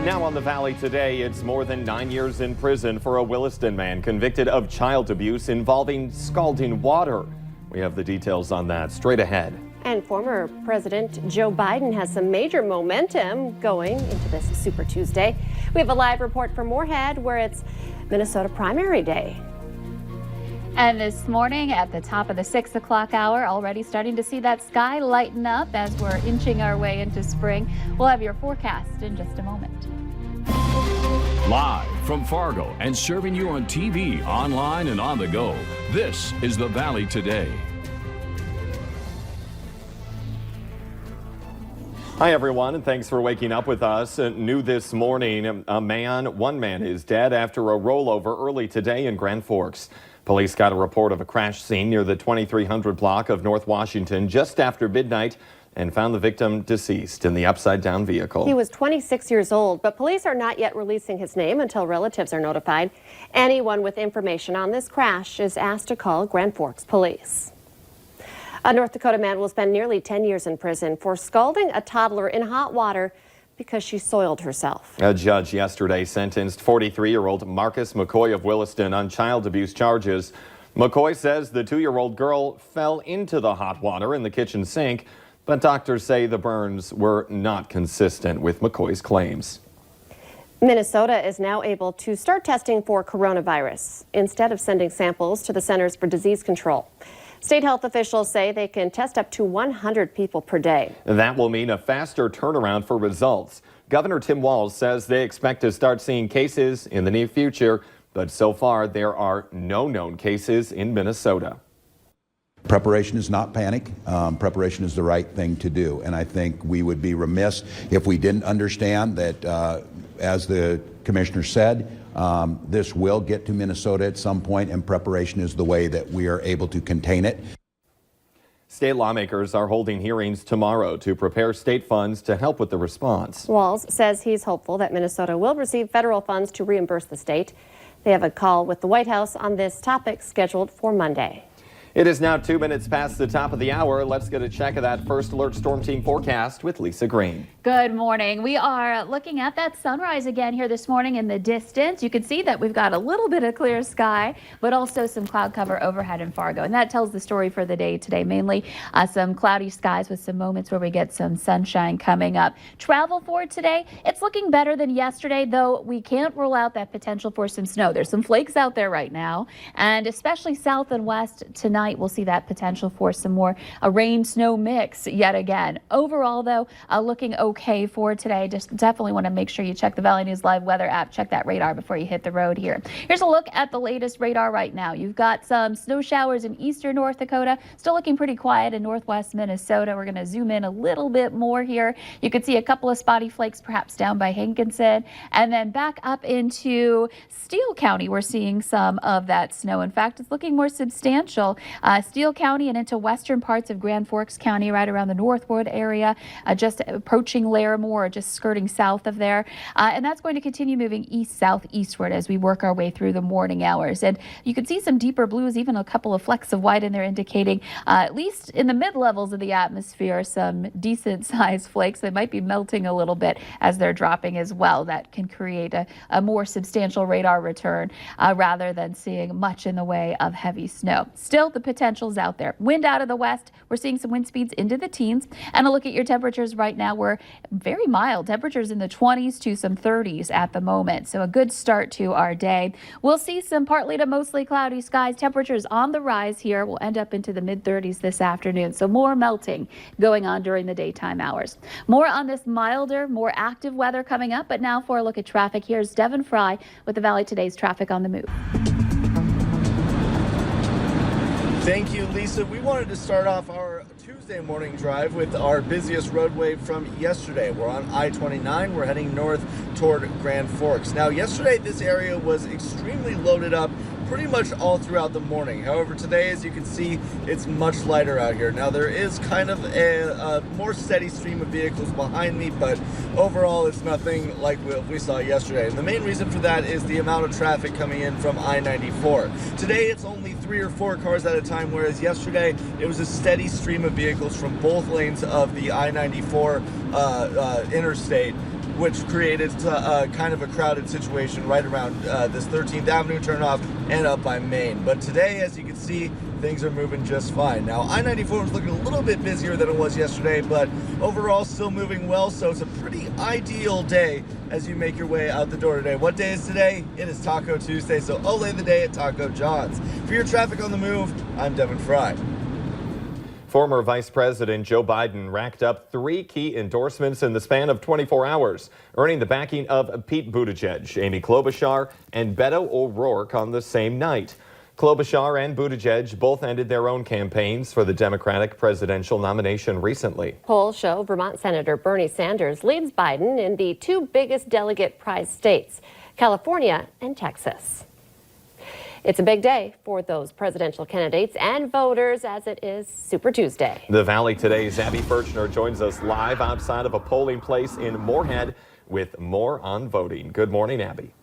Now on the Valley today, it's more than 9 years in prison for a Williston man convicted of child abuse involving scalding water. We have the details on that straight ahead. And former President Joe Biden has some major momentum going into this Super Tuesday. We have a live report from Moorhead where it's Minnesota primary day. And this morning at the top of the 6 o'clock hour, already starting to see that sky lighten up as we're inching our way into spring. We'll have your forecast in just a moment. Live from Fargo and serving you on TV, online, and on the go, this is the Valley Today. Hi, everyone, and thanks for waking up with us. New this morning, one man is dead after a rollover early today in Grand Forks. Police got a report of a crash scene near the 2300 block of North Washington just after midnight and found the victim deceased in the upside-down vehicle. He was 26 years old, but police are not yet releasing his name until relatives are notified. Anyone with information on this crash is asked to call Grand Forks Police. A North Dakota man will spend nearly 10 years in prison for scalding a toddler in hot water because she soiled herself. A judge yesterday sentenced 43-year-old Marcus McCoy of Williston on child abuse charges. McCoy says the 2-year-old girl fell into the hot water in the kitchen sink, but doctors say the burns were not consistent with McCoy's claims. Minnesota is now able to start testing for coronavirus instead of sending samples to the Centers for Disease Control. State health officials say they can test up to 100 people per day. That will mean a faster turnaround for results. Governor Tim Walz says they expect to start seeing cases in the near future, but so far there are no known cases in Minnesota. Preparation is not panic. Preparation is the right thing to do. And I think we would be remiss if we didn't understand that, as the commissioner said, this will get to Minnesota at some point, and preparation is the way that we are able to contain it. State lawmakers are holding hearings tomorrow to prepare state funds to help with the response. Walz says he's hopeful that Minnesota will receive federal funds to reimburse the state. They have a call with the White House on this topic scheduled for Monday. It is now 2 minutes past the top of the hour. Let's get a check of that First Alert Storm Team forecast with Lisa Green. Good morning. We are looking at that sunrise again here this morning in the distance. You can see that we've got a little bit of clear sky, but also some cloud cover overhead in Fargo. And that tells the story for the day today. Mainly some cloudy skies with some moments where we get some sunshine coming up. Travel for today, it's looking better than yesterday, though we can't rule out that potential for some snow. There's some flakes out there right now, and especially south and west tonight. We'll see that potential for some more rain-snow mix yet again. Overall, though, looking okay for today. Just definitely want to make sure you check the Valley News Live weather app. Check that radar before you hit the road here. Here's a look at the latest radar right now. You've got some snow showers in eastern North Dakota. Still looking pretty quiet in northwest Minnesota. We're going to zoom in a little bit more here. You can see a couple of spotty flakes perhaps down by Hankinson. And then back up into Steele County, we're seeing some of that snow. In fact, it's looking more substantial. Steele County and into western parts of Grand Forks County, right around the Northwood area, just approaching Larimore, just skirting south of there. And that's going to continue moving east-southeastward as we work our way through the morning hours. And you can see some deeper blues, even a couple of flecks of white in there, indicating at least in the mid-levels of the atmosphere, some decent-sized flakes that might be melting a little bit as they're dropping as well. That can create a more substantial radar return rather than seeing much in the way of heavy snow. Still, the potential's out there. Wind out of the west. We're seeing some wind speeds into the teens. And a look at your temperatures right now. We're very mild. Temperatures in the 20s to some 30s at the moment. So a good start to our day. We'll see some partly to mostly cloudy skies. Temperatures on the rise here. We'll end up into the mid-30s this afternoon. So more melting going on during the daytime hours. More on this milder, more active weather coming up. But now for a look at traffic. Here's Devin Fry with the Valley Today's traffic on the move. Thank you, Lisa. We wanted to start off our Tuesday morning drive with our busiest roadway from yesterday. We're on I-29. We're heading north toward Grand Forks. Now, yesterday, this area was extremely loaded up pretty much all throughout the morning. However, today, as you can see, it's much lighter out here. Now, there is kind of a more steady stream of vehicles behind me, but overall, it's nothing like what we saw yesterday. And the main reason for that is the amount of traffic coming in from I-94. Today, it's only 3 or 4 cars at a time, whereas yesterday, it was a steady stream of vehicles from both lanes of the I-94 interstate which created kind of a crowded situation right around this 13th Avenue turnoff and up by Main. But today, as you can see, things are moving just fine. Now, I-94 is looking a little bit busier than it was yesterday, but overall still moving well, so it's a pretty ideal day as you make your way out the door today. What day is today? It is Taco Tuesday, so Ole the day at Taco John's. For your traffic on the move, I'm Devin Fry. Former Vice President Joe Biden racked up 3 key endorsements in the span of 24 hours, earning the backing of Pete Buttigieg, Amy Klobuchar, and Beto O'Rourke on the same night. Klobuchar and Buttigieg both ended their own campaigns for the Democratic presidential nomination recently. Polls show Vermont Senator Bernie Sanders leads Biden in the 2 biggest delegate prize states, California and Texas. It's a big day for those presidential candidates and voters as it is Super Tuesday. The Valley Today's Abby Furchner joins us live outside of a polling place in Moorhead with more on voting. Good morning, Abby.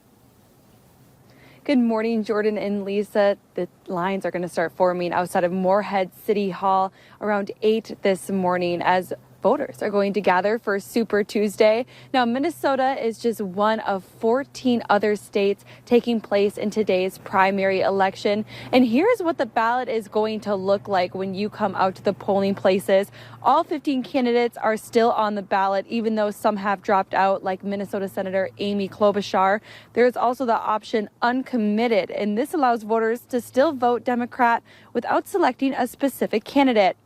Good morning, Jordan and Lisa. The lines are going to start forming outside of Moorhead City Hall around 8 this morning as voters are going to gather for Super Tuesday. Now, Minnesota is just one of 14 other states taking place in today's primary election. And here's what the ballot is going to look like when you come out to the polling places. All 15 candidates are still on the ballot, even though some have dropped out, like Minnesota Senator Amy Klobuchar. There's also the option uncommitted, and this allows voters to still vote Democrat without selecting a specific candidate.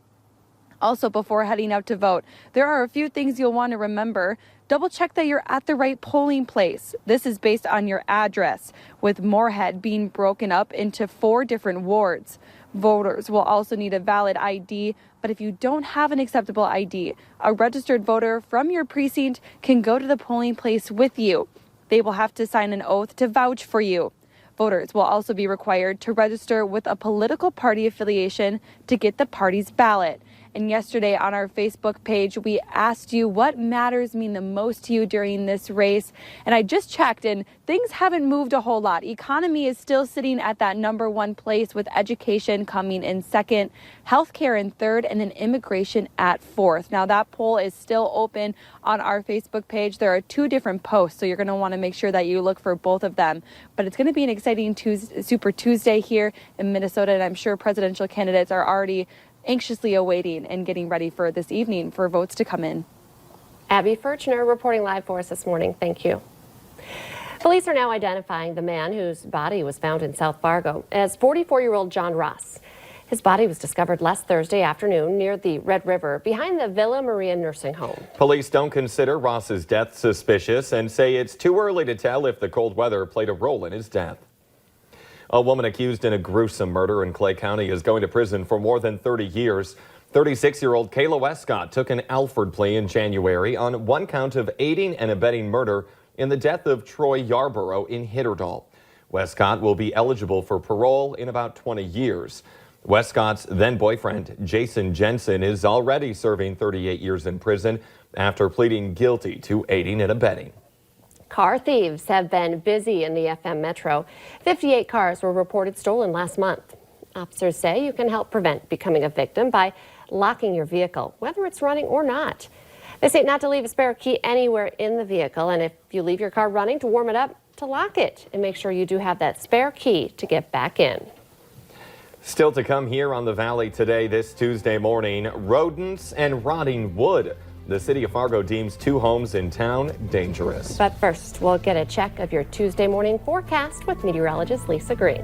Also, before heading out to vote, there are a few things you'll want to remember. Double check that you're at the right polling place. This is based on your address, with Moorhead being broken up into 4 different wards. Voters will also need a valid ID, but if you don't have an acceptable ID, a registered voter from your precinct can go to the polling place with you. They will have to sign an oath to vouch for you. Voters will also be required to register with a political party affiliation to get the party's ballot. And yesterday on our Facebook page, we asked you what matters mean the most to you during this race. And I just checked and things haven't moved a whole lot. Economy is still sitting at that #1 place, with education coming in second, healthcare in third, and then immigration at 4th. Now that poll is still open on our Facebook page. There are 2 different posts, so you're going to want to make sure that you look for both of them. But it's going to be an exciting Super Tuesday here in Minnesota, and I'm sure presidential candidates are already anxiously awaiting and getting ready for this evening for votes to come in. Abby Furchner reporting live for us this morning. Thank you. Police are now identifying the man whose body was found in South Fargo as 44-year-old John Ross. His body was discovered last Thursday afternoon near the Red River behind the Villa Maria nursing home. Police don't consider Ross's death suspicious and say it's too early to tell if the cold weather played a role in his death. A woman accused in a gruesome murder in Clay County is going to prison for more than 30 years. 36-year-old Kayla Westcott took an Alford plea in January on 1 count of aiding and abetting murder in the death of Troy Yarborough in Hitterdal. Westcott will be eligible for parole in about 20 years. Westcott's then-boyfriend, Jason Jensen, is already serving 38 years in prison after pleading guilty to aiding and abetting. Car thieves have been busy in the FM Metro. 58 cars were reported stolen last month. Officers say you can help prevent becoming a victim by locking your vehicle, whether it's running or not. They say not to leave a spare key anywhere in the vehicle, and if you leave your car running, to warm it up, to lock it, and make sure you do have that spare key to get back in. Still to come here on the Valley Today this Tuesday morning, rodents and rotting wood. The city of Fargo deems 2 homes in town dangerous. But first, we'll get a check of your Tuesday morning forecast with meteorologist Lisa Green.